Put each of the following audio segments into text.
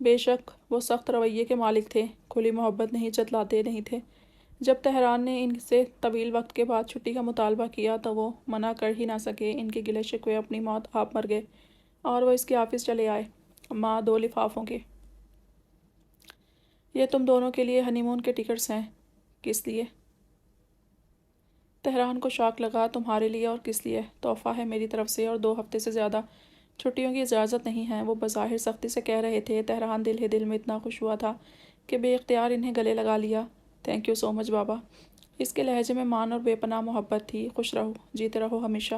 بے شک وہ سخت رویے کے مالک تھے، کھلی محبت نہیں جتلاتے نہیں تھے۔ جب تہران نے ان سے طویل وقت کے بعد چھٹی کا مطالبہ کیا تو وہ منع کر ہی نہ سکے۔ ان کے گلے شکوے اپنی موت آپ مر گئے اور وہ اس کے آفس چلے آئے۔ ماں 2 لفافوں کے۔ یہ تم دونوں کے لیے ہنی مون کے ٹکٹس ہیں۔ کس لیے؟ تہران کو شاک لگا۔ تمہارے لیے اور کس لیے؟ تحفہ ہے میری طرف سے اور 2 ہفتے سے زیادہ چھٹیوں کی اجازت نہیں ہے۔ وہ بظاہر سختی سے کہہ رہے تھے۔ تہران دل ہی دل میں اتنا خوش ہوا تھا کہ بے اختیار انہیں گلے لگا لیا۔ تھینک یو سو مچ بابا۔ اس کے لہجے میں مان اور بے پناہ محبت تھی۔ خوش رہو، جیتے رہو ہمیشہ۔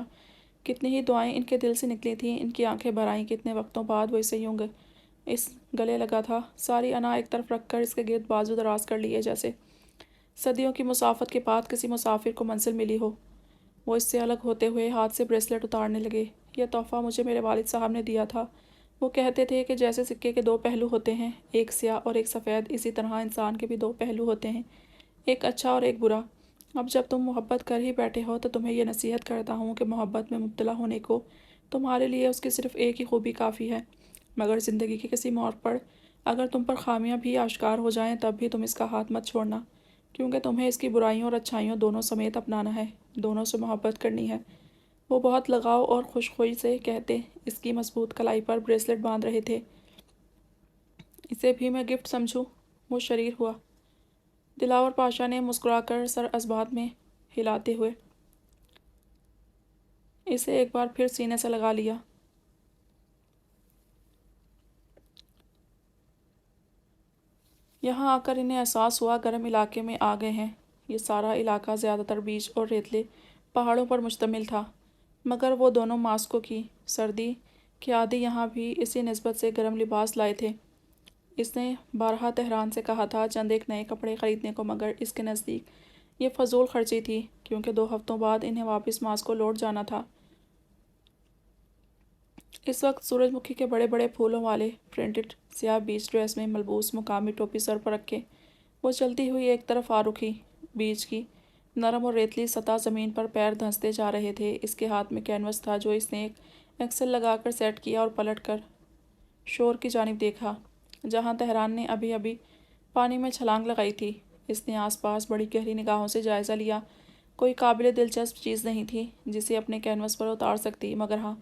کتنی ہی دعائیں ان کے دل سے نکلی تھیں۔ ان کی آنکھیں بھر آئیں۔ کتنے وقتوں بعد وہ اسے یوں اس گلے لگا تھا۔ ساری انا ایک طرف رکھ کر اس کے گرد بازو دراز کر لیے، جیسے صدیوں کی مسافت کے بعد کسی مسافر کو منزل ملی ہو۔ وہ اس سے الگ ہوتے ہوئے ہاتھ سے بریسلٹ اتارنے لگے۔ یہ تحفہ مجھے میرے والد صاحب نے دیا تھا۔ وہ کہتے تھے کہ جیسے سکے کے 2 پہلو ہوتے ہیں، ایک سیاہ اور ایک سفید، اسی طرح انسان کے بھی 2 پہلو ہوتے ہیں، ایک اچھا اور ایک برا۔ اب جب تم محبت کر ہی بیٹھے ہو تو تمہیں یہ نصیحت کرتا ہوں کہ محبت میں مبتلا ہونے کو تمہارے لیے اس کی صرف ایک ہی خوبی کافی ہے، مگر زندگی کے کسی موڑ پر اگر تم پر خامیاں بھی آشکار ہو جائیں تب بھی تم اس کا ہاتھ مت چھوڑنا، کیونکہ تمہیں اس کی برائیوں اور اچھائیوں دونوں سمیت اپنانا ہے، دونوں سے محبت کرنی ہے۔ وہ بہت لگاؤ اور خوش خوئی سے کہتے اس کی مضبوط کلائی پر بریسلٹ باندھ رہے تھے۔ اسے بھی میں گفٹ سمجھوں؟ وہ شریر ہوا۔ دلاور پاشا نے مسکرا کر سر ازبات میں ہلاتے ہوئے اسے ایک بار پھر سینے سے لگا لیا۔ یہاں آ کر انہیں احساس ہوا گرم علاقے میں آ گئے ہیں۔ یہ سارا علاقہ زیادہ تر بیچ اور ریتلے پہاڑوں پر مشتمل تھا، مگر وہ دونوں ماسکو کی سردی کے عادی یہاں بھی اسی نسبت سے گرم لباس لائے تھے۔ اس نے بارہا تہران سے کہا تھا چند ایک نئے کپڑے خریدنے کو، مگر اس کے نزدیک یہ فضول خرچی تھی، کیونکہ 2 ہفتوں بعد انہیں واپس ماسکو لوٹ جانا تھا۔ اس وقت سورج مکھی کے بڑے بڑے پھولوں والے پرنٹڈ سیاہ بیچ ڈریس میں ملبوس مقامی ٹوپی سر پر رکھے وہ چلتی ہوئی ایک طرف آ رکھی۔ بیچ کی نرم اور ریتلی سطح زمین پر پیر دھنستے جا رہے تھے۔ اس کے ہاتھ میں کینوس تھا جو اس نے ایک ایکسل لگا کر سیٹ کیا اور پلٹ کر شور کی جانب دیکھا، جہاں تہران نے ابھی ابھی پانی میں چھلانگ لگائی تھی۔ اس نے آس پاس بڑی گہری نگاہوں سے جائزہ لیا۔ کوئی قابل دلچسپ چیز نہیں تھی جسے اپنے کینوس پر اتار سکتی، مگر ہاں،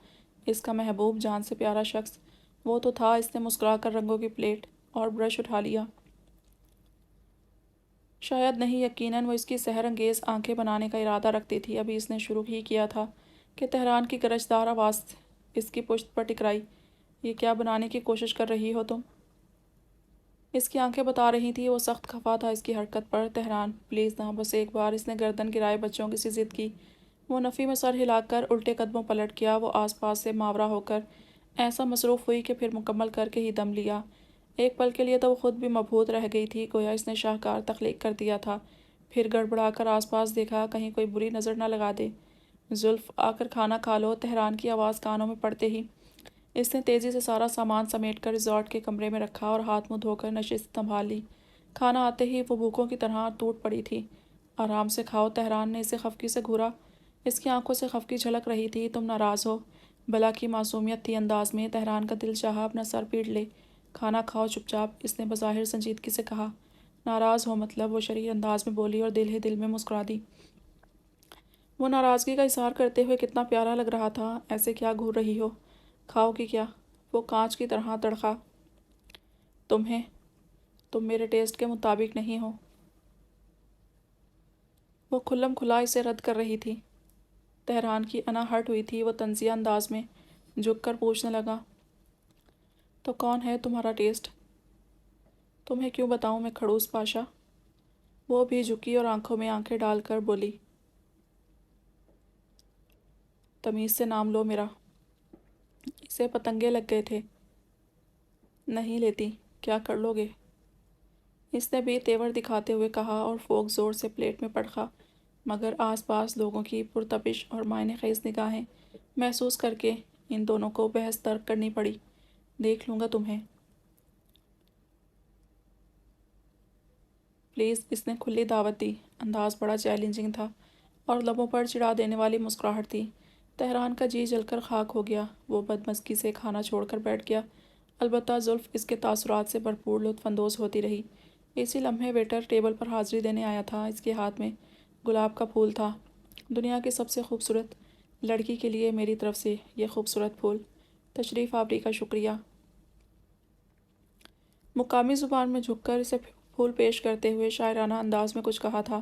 اس کا محبوب جان سے پیارا شخص وہ تو تھا۔ اس نے مسکرا کر رنگوں کی پلیٹ اور برش اٹھا لیا۔ شاید نہیں، یقیناً وہ اس کی سحر انگیز آنکھیں بنانے کا ارادہ رکھتی تھی۔ ابھی اس نے شروع ہی کیا تھا کہ تہران کی گرجدار آواز اس کی پشت پر ٹکرائی۔ یہ کیا بنانے کی کوشش کر رہی ہو تم؟ اس کی آنکھیں بتا رہی تھی۔ وہ سخت خفا تھا اس کی حرکت پر۔ تہران پلیز نہ، بس ایک بار۔ اس نے گردن گرائے بچوں کی سی ضد کی۔ وہ نفی میں سر ہلا کر الٹے قدموں پلٹ گیا۔ وہ آس پاس سے ماورا ہو کر ایسا مصروف ہوئی کہ پھر مکمل کر کے ہی دم لیا۔ ایک پل کے لیے تو وہ خود بھی مبہوت رہ گئی تھی، گویا اس نے شاہکار تخلیق کر دیا تھا۔ پھر گڑبڑا کر آس پاس دیکھا کہیں کوئی بری نظر نہ لگا دے۔ زلف، آ کر کھانا کھا لو۔ تہران کی آواز کانوں میں پڑتے ہی اس نے تیزی سے سارا سامان سمیٹ کر ریزورٹ کے کمرے میں رکھا اور ہاتھ منہ دھو کر نشست سنبھال لی۔ کھانا آتے ہی وہ بھوکوں کی طرح ٹوٹ پڑی تھی۔ آرام سے کھاؤ۔ تہران نے اسے خفگی سے گھورا۔ اس کی آنکھوں سے خفگی جھلک رہی تھی۔ تم ناراض ہو؟ بلا کی معصومیت تھی انداز میں۔ تہران کا دل چاہا اپنا سر پیٹ لے۔ کھانا کھاؤ چپ چاپ، اس نے بظاہر سنجیدگی سے کہا۔ ناراض ہو مطلب؟ وہ شریر انداز میں بولی اور دل ہی دل میں مسکرا دی۔ وہ ناراضگی کا اظہار کرتے ہوئے کتنا پیارا لگ رہا تھا۔ ایسے کیا گھور رہی ہو؟ کھاؤ گی کیا؟ وہ کانچ کی طرح تڑخا۔ تم میرے ٹیسٹ کے مطابق نہیں ہو۔ وہ کھلم کھلا اسے رد کر رہی تھی۔ تہران کی انا ہرٹ ہوئی تھی۔ وہ طنزیہ انداز میں جھک کر پوچھنے لگا، تو کون ہے تمہارا ٹیسٹ؟ تمہیں کیوں بتاؤں میں کھڑوس پاشا؟ وہ بھی جھکی اور آنکھوں میں آنکھیں ڈال کر بولی، تمیز سے نام لو میرا۔ اسے پتنگے لگ گئے تھے۔ نہیں لیتی، کیا کر لو گے؟ اس نے بھی تیور دکھاتے ہوئے کہا اور فوک زور سے پلیٹ میں پڑھا، مگر آس پاس لوگوں کی پرتپش اور معنی خیز نگاہیں محسوس کر کے ان دونوں کو بحث ترک کرنی پڑی۔ دیکھ لوں گا تمہیں۔ پلیز، اس نے کھلی دعوت دی۔ انداز بڑا چیلنجنگ تھا اور لبوں پر چڑھا دینے والی مسکراہٹ تھی۔ تہران کا جی جل کر خاک ہو گیا۔ وہ بدمزگی سے کھانا چھوڑ کر بیٹھ گیا البتہ زلف اس کے تاثرات سے بھرپور لطف اندوز ہوتی رہی۔ اسی لمحے ویٹر ٹیبل پر حاضری دینے آیا تھا۔ اس کے ہاتھ میں گلاب کا پھول تھا۔ دنیا کی سب سے خوبصورت لڑکی کے لیے میری طرف سے یہ خوبصورت پھول۔ تشریف آوری کا شکریہ۔ مقامی زبان میں جھک کر اسے پھول پیش کرتے ہوئے شاعرانہ انداز میں کچھ کہا تھا۔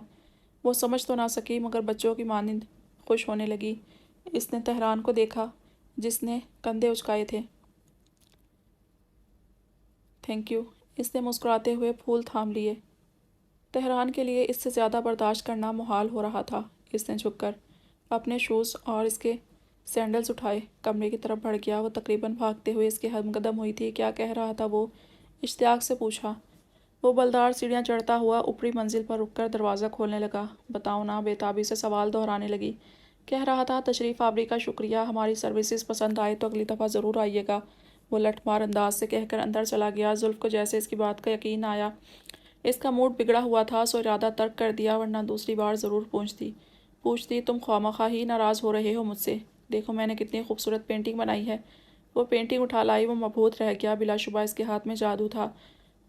وہ سمجھ تو نہ سکی مگر بچوں کی مانند خوش ہونے لگی۔ اس نے تہران کو دیکھا جس نے کندھے اچکائے تھے۔ Thank you. اس نے مسکراتے ہوئے پھول تھام لیے۔ تہران کے لیے اس سے زیادہ برداشت کرنا محال ہو رہا تھا۔ اس نے جھک کر اپنے شوز اور اس کے سینڈلز اٹھائے، کمرے کی طرف بڑھ گیا۔ وہ تقریباً بھاگتے ہوئے اس کے ہم قدم ہوئی تھی۔ کیا کہہ رہا تھا وہ؟ اشتیاق سے پوچھا۔ وہ بلدار سیڑھیاں چڑھتا ہوا اوپری منزل پر رک کر دروازہ کھولنے لگا۔ بتاؤ نا، بے تابی سے سوال دہرانے لگی۔ کہہ رہا تھا تشریف آوری کا شکریہ، ہماری سروسز پسند آئے تو اگلی دفعہ ضرور آئیے گا، وہ لٹھ مار انداز سے کہہ کر اندر چلا گیا۔ زلف کو جیسے اس کی بات کا یقین آیا۔ اس کا موڈ بگڑا ہوا تھا سو ارادہ ترک کر دیا، ورنہ دوسری بار ضرور پوچھتی تم خوامخواہ ہی ناراض ہو رہے ہو مجھ سے؟ دیکھو میں نے کتنی خوبصورت پینٹنگ بنائی ہے۔ وہ پینٹنگ اٹھا لائی۔ وہ مبہوت رہ گیا۔ بلا شبہ اس کے ہاتھ میں جادو تھا۔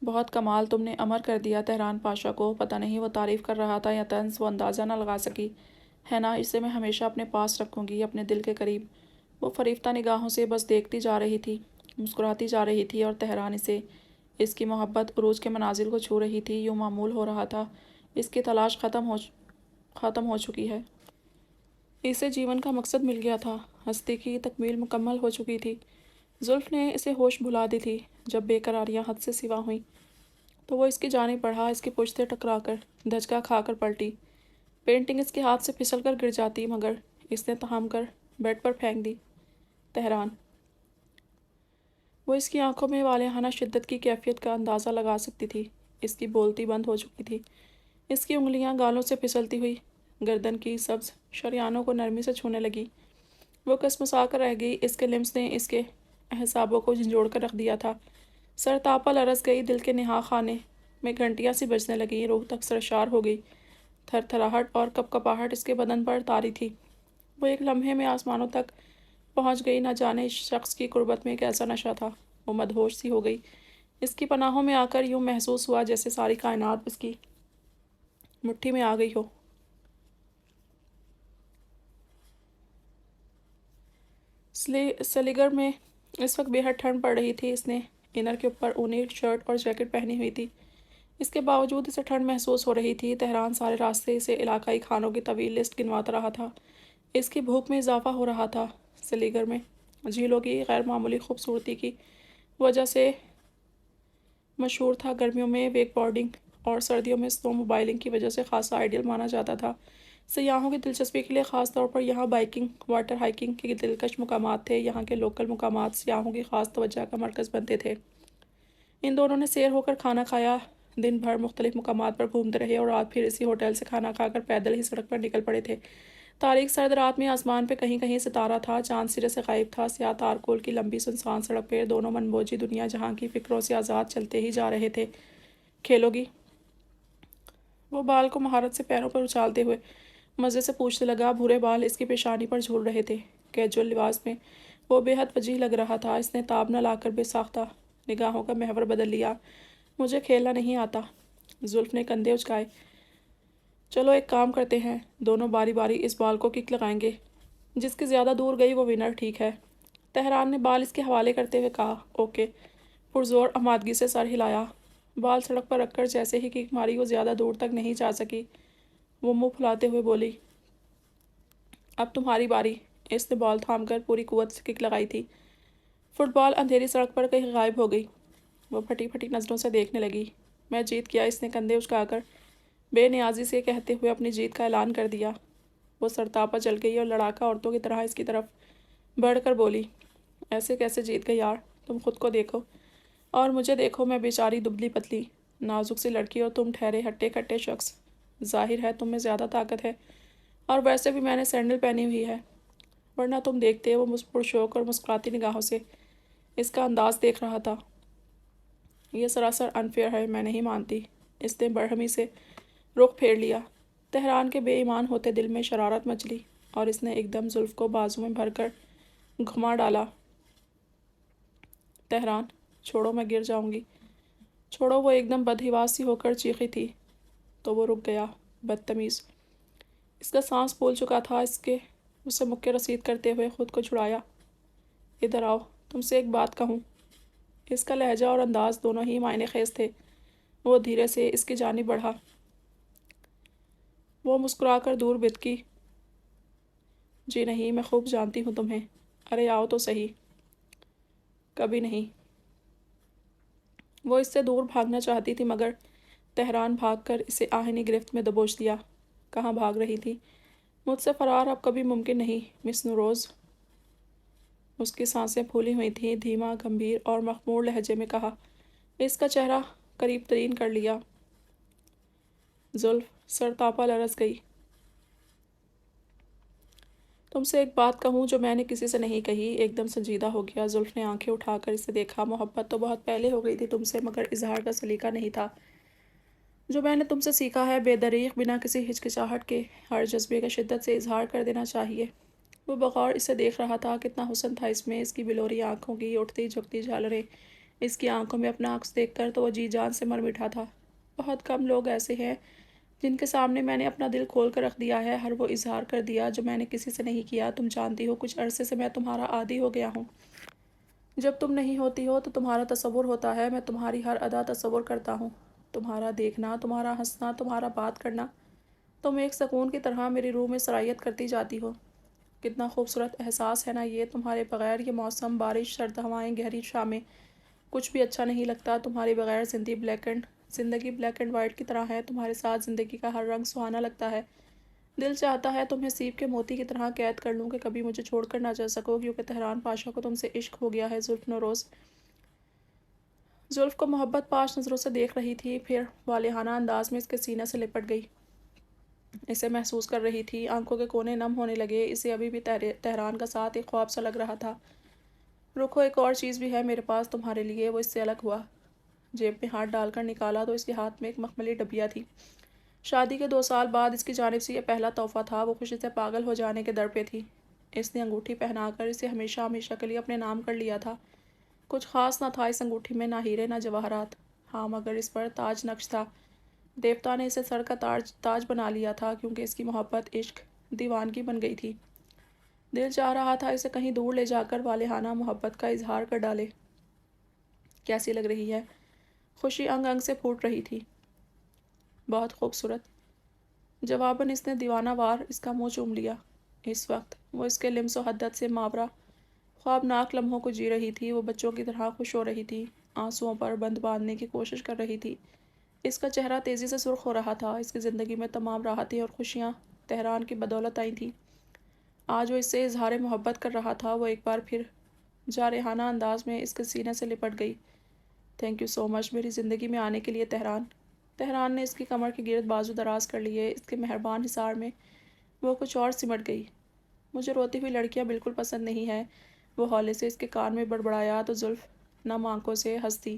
بہت کمال، تم نے امر کر دیا تہران پاشا کو۔ پتہ نہیں وہ تعریف کر رہا تھا یا طنز، وہ اندازہ نہ لگا سکی۔ ہے نا، اسے میں ہمیشہ اپنے پاس رکھوں گی، اپنے دل کے قریب۔ وہ فریفتہ نگاہوں سے بس دیکھتی جا رہی تھی، مسکراتی جا رہی تھی، اور تہران اسے، اس کی محبت عروج کے منازل کو چھو رہی تھی۔ یوں معمول ہو رہا تھا اس کی تلاش ختم ہو چکی ہے۔ اسے جیون کا مقصد مل گیا تھا، ہستی کی تکمیل مکمل ہو چکی تھی۔ زلف نے اسے ہوش بھلا دی تھی۔ جب بے قراریاں حد سے سوا ہوئیں تو وہ اس کی جانب بڑھا، اس کی پشت سے ٹکرا کر دھچکا کھا کر پلٹی۔ پینٹنگ اس کے ہاتھ سے پھسل کر گر جاتی مگر اس نے تھام کر بیڈ پر پھینک دی۔ تہران۔ وہ اس کی آنکھوں میں والہانہ شدت کی کیفیت کا اندازہ لگا سکتی تھی۔ اس کی بولتی بند ہو چکی تھی۔ اس کی انگلیاں گالوں سے پھسلتی ہوئی گردن کی سبز شریانوں کو نرمی سے چھونے لگی۔ وہ کسمسا کر رہ گئی۔ اس کے لمس نے اس کے اعصابوں کو جھنجھوڑ کر رکھ دیا تھا۔ سر تاپا لرز گئی، دل کے نہا خانے میں گھنٹیاں سی بجنے لگیں، روح تک سرشار ہو گئی۔ تھر تھراہٹ اور کپکپاہٹ اس کے بدن پر طاری تھی۔ وہ ایک لمحے میں آسمانوں تک پہنچ گئی۔ نہ جانے اس شخص کی قربت میں کیسا نشہ تھا۔ وہ مدہوش سی ہو گئی۔ اس کی پناہوں میں آ کر یوں محسوس ہوا جیسے ساری کائنات اس کی مٹھی میں آ گئی ہو۔ سلیگر میں اس وقت بے حد ٹھنڈ پڑ رہی تھی۔ اس نے انر کے اوپر اونی شرٹ اور جیکٹ پہنی ہوئی تھی۔ اس کے باوجود اسے ٹھنڈ محسوس ہو رہی تھی۔ تہران سارے راستے اسے علاقائی کھانوں کی طویل لسٹ گنواتا رہا تھا۔ اس کی بھوک میں اضافہ ہو رہا تھا۔ سلیگر میں جھیلوں کی غیر معمولی خوبصورتی کی وجہ سے مشہور تھا، گرمیوں میں ویک بورڈنگ اور سردیوں میں سنو موبائلنگ کی وجہ سے خاصا آئیڈیل مانا جاتا تھا۔ سیاحوں کی دلچسپی کے لیے خاص طور پر یہاں بائکنگ، واٹر ہائیکنگ کے دلکش مقامات تھے۔ یہاں کے لوکل مقامات سیاحوں کی خاص توجہ کا مرکز بنتے تھے۔ ان دونوں نے سیر ہو کر کھانا کھایا، دن بھر مختلف مقامات پر گھومتے رہے اور رات پھر اسی ہوٹل سے کھانا کھا کر پیدل ہی سڑک پر نکل پڑے تھے۔ تاریک سرد رات میں آسمان پہ کہیں کہیں ستارہ تھا، چاند سرے سے غائب تھا۔ سیاہ تارکول کی لمبی سنسان سڑک پہ دونوں من بوجھی دنیا جہاں کی فکروں سے آزاد چلتے ہی جا رہے تھے۔ کھیلو گی؟ وہ بال کو مہارت سے پیروں پر اچھالتے ہوئے مزے سے پوچھنے لگا۔ بھورے بال اس کی پیشانی پر جھول رہے تھے۔ کیجول لباس میں وہ بے حد وجیح لگ رہا تھا۔ اس نے تاب نہ لا کر بے ساختہ نگاہوں کا محور بدل لیا۔ مجھے کھیلنا نہیں آتا۔ زلف نے کندھے اچکائے۔ چلو ایک کام کرتے ہیں، دونوں باری باری اس بال کو کک لگائیں گے، جس کی زیادہ دور گئی وہ ونر، ٹھیک ہے؟ تہران نے بال اس کے حوالے کرتے ہوئے کہا۔ اوکے۔ پرزور آمادگی سے سر ہلایا۔ بال سڑک پر رکھ کر جیسے ہی کک ماری وہ زیادہ دور تک نہیں جا سکی۔ وہ منہ پھلاتے ہوئے بولی، اب تمہاری باری۔ اس نے بال تھام کر پوری قوت سے کک لگائی تھی۔ فٹ بال اندھیری سڑک پر کہیں غائب ہو گئی۔ وہ پھٹی پھٹی نظروں سے دیکھنے لگی۔ میں جیت گیا، اس نے کندھے اچکا کر بے نیازی سے کہتے ہوئے اپنی جیت کا اعلان کر دیا۔ وہ سرتاپا چل گئی اور لڑاکا عورتوں کی طرح اس کی طرف بڑھ کر بولی، ایسے کیسے جیت گئی یار؟ تم خود کو دیکھو اور مجھے دیکھو، میں بیچاری دبلی پتلی نازک سی لڑکی اور تم ٹھہرے ہٹے کٹے شخص۔ ظاہر ہے تم میں زیادہ طاقت ہے، اور ویسے بھی میں نے سینڈل پہنی ہوئی ہے، ورنہ تم دیکھتے۔ وہ پرشوق اور مسکراتی نگاہوں سے اس کا انداز دیکھ رہا تھا۔ یہ سراسر انفیئر ہے، میں نہیں مانتی۔ اس نے برہمی سے رخ پھیر لیا۔ تہران کے بے ایمان ہوتے دل میں شرارت مچلی اور اس نے ایک دم زلف کو بازو میں بھر کر گھما ڈالا۔ تہران چھوڑو میں گر جاؤں گی، چھوڑو۔ وہ ایک دم بدحواس سی ہو کر چیخی تھی تو وہ رک گیا۔ بدتمیز! اس کا سانس پھول چکا تھا۔ اسے مکے رسید کرتے ہوئے خود کو چھڑایا۔ ادھر آؤ، تم سے ایک بات کہوں۔ اس کا لہجہ اور انداز دونوں ہی معنی خیز تھے۔ وہ دھیرے سے اس کی جانب بڑھا۔ وہ مسکرا کر دور بتکی۔ جی نہیں، میں خوب جانتی ہوں تمہیں۔ ارے آؤ تو صحیح۔ کبھی نہیں۔ وہ اس سے دور بھاگنا چاہتی تھی مگر تہران بھاگ کر اسے آہنی گرفت میں دبوچ دیا۔ کہاں بھاگ رہی تھی؟ مجھ سے فرار اب کبھی ممکن نہیں، مس نوروز۔ اس کی سانسیں پھولی ہوئی تھیں۔ دھیما، گمبھیر اور مخمور لہجے میں کہا۔ اس کا چہرہ قریب ترین کر لیا۔ زلف سرتاپا لرز گئی۔ تم سے ایک بات کہوں جو میں نے کسی سے نہیں کہی۔ ایک دم سنجیدہ ہو گیا۔ زلف نے آنکھیں اٹھا کر اسے دیکھا۔ محبت تو بہت پہلے ہو گئی تھی تم سے، مگر اظہار کا سلیقہ نہیں تھا۔ جو میں نے تم سے سیکھا ہے، بے دریغ، بنا کسی ہچکچاہٹ کے، ہر جذبے کا شدت سے اظہار کر دینا چاہیے۔ وہ بغور اسے دیکھ رہا تھا۔ کتنا حسن تھا اس میں، اس کی بلوری آنکھوں کی اٹھتی جھکتی جھالریں، اس کی آنکھوں میں اپنا عکس دیکھ کر تو وہ جی جان سے مر مٹھا تھا۔ بہت کم لوگ ایسے ہیں جن کے سامنے میں نے اپنا دل کھول کر رکھ دیا ہے، ہر وہ اظہار کر دیا جو میں نے کسی سے نہیں کیا۔ تم جانتی ہو، کچھ عرصے سے میں تمہارا عادی ہو گیا ہوں۔ جب تم نہیں ہوتی ہو تو تمہارا تصور ہوتا ہے، میں تمہاری ہر ادا تصور کرتا ہوں، تمہارا دیکھنا، تمہارا ہنسنا، تمہارا بات کرنا۔ تم ایک سکون کی طرح میری روح میں سرایت کرتی جاتی ہو۔ کتنا خوبصورت احساس ہے نا یہ! تمہارے بغیر یہ موسم، بارش، سرد ہوائیں، گہری شامیں، کچھ بھی اچھا نہیں لگتا۔ تمہارے بغیر زندگی بلیک اینڈ وائٹ کی طرح ہے۔ تمہارے ساتھ زندگی کا ہر رنگ سہانا لگتا ہے۔ دل چاہتا ہے تمہیں سیپ کے موتی کی طرح قید کر لوں کہ کبھی مجھے چھوڑ کر نہ جا سکو، کیونکہ تہران پاشا کو تم سے عشق ہو گیا ہے۔ زلف نوروز زلف کو محبت پاش نظروں سے دیکھ رہی تھی، پھر والہانہ انداز میں اس کے سینے سے لپٹ گئی۔ اسے محسوس کر رہی تھی، آنکھوں کے کونے نم ہونے لگے۔ اسے ابھی بھی تہران کا ساتھ ایک خواب سا لگ رہا تھا۔ رکو، ایک اور چیز بھی ہے میرے پاس تمہارے لیے۔ وہ اس سے الگ ہوا، جیب میں ہاتھ ڈال کر نکالا تو اس کے ہاتھ میں ایک مخملی ڈبیا تھی۔ شادی کے 2 سال بعد اس کی جانب سے یہ پہلا تحفہ تھا۔ وہ خوشی سے پاگل ہو جانے کے در پہ تھی۔ اس نے انگوٹھی پہنا کر اسے ہمیشہ ہمیشہ کے لیے اپنے نام کر لیا تھا۔ کچھ خاص نہ تھا اس انگوٹھی میں، نہ ہیرے نہ جواہرات۔ ہاں مگر اس پر تاج نقش تھا۔ دیوتا نے اسے سر کا تاج بنا لیا تھا، کیونکہ اس کی محبت، عشق، دیوانگی بن گئی تھی۔ دل چاہ رہا تھا اسے کہیں دور لے جا کر والہانہ محبت کا اظہار کر ڈالے۔ کیسی لگ رہی ہے؟ خوشی انگ انگ سے پھوٹ رہی تھی۔ بہت خوبصورت۔ جواباً اس نے دیوانہ وار اس کا منہ چوم لیا۔ اس وقت وہ اس کے لمس و حدت سے ماورا خوابناک لمحوں کو جی رہی تھی۔ وہ بچوں کی طرح خوش ہو رہی تھی، آنسوؤں پر بند باندھنے کی کوشش کر رہی تھی۔ اس کا چہرہ تیزی سے سرخ ہو رہا تھا۔ اس کی زندگی میں تمام راحتیں اور خوشیاں تہران کی بدولت آئی تھیں۔ آج وہ اس سے اظہار محبت کر رہا تھا۔ وہ ایک بار پھر جارحانہ انداز میں اس کے سینے سے لپٹ گئی۔ تھینک یو سو مچ میری زندگی میں آنے کے لیے تہران۔ تہران نے اس کی کمر کے گرد بازو دراز کر لیے۔ اس کے مہربان حصار میں وہ کچھ اور سمٹ گئی۔ مجھے روتی ہوئی لڑکیاں بالکل پسند نہیں ہیں۔ وہ ہولے سے اس کے کان میں بڑبڑایا تو زلف نم آنکھوں سے ہنس دی۔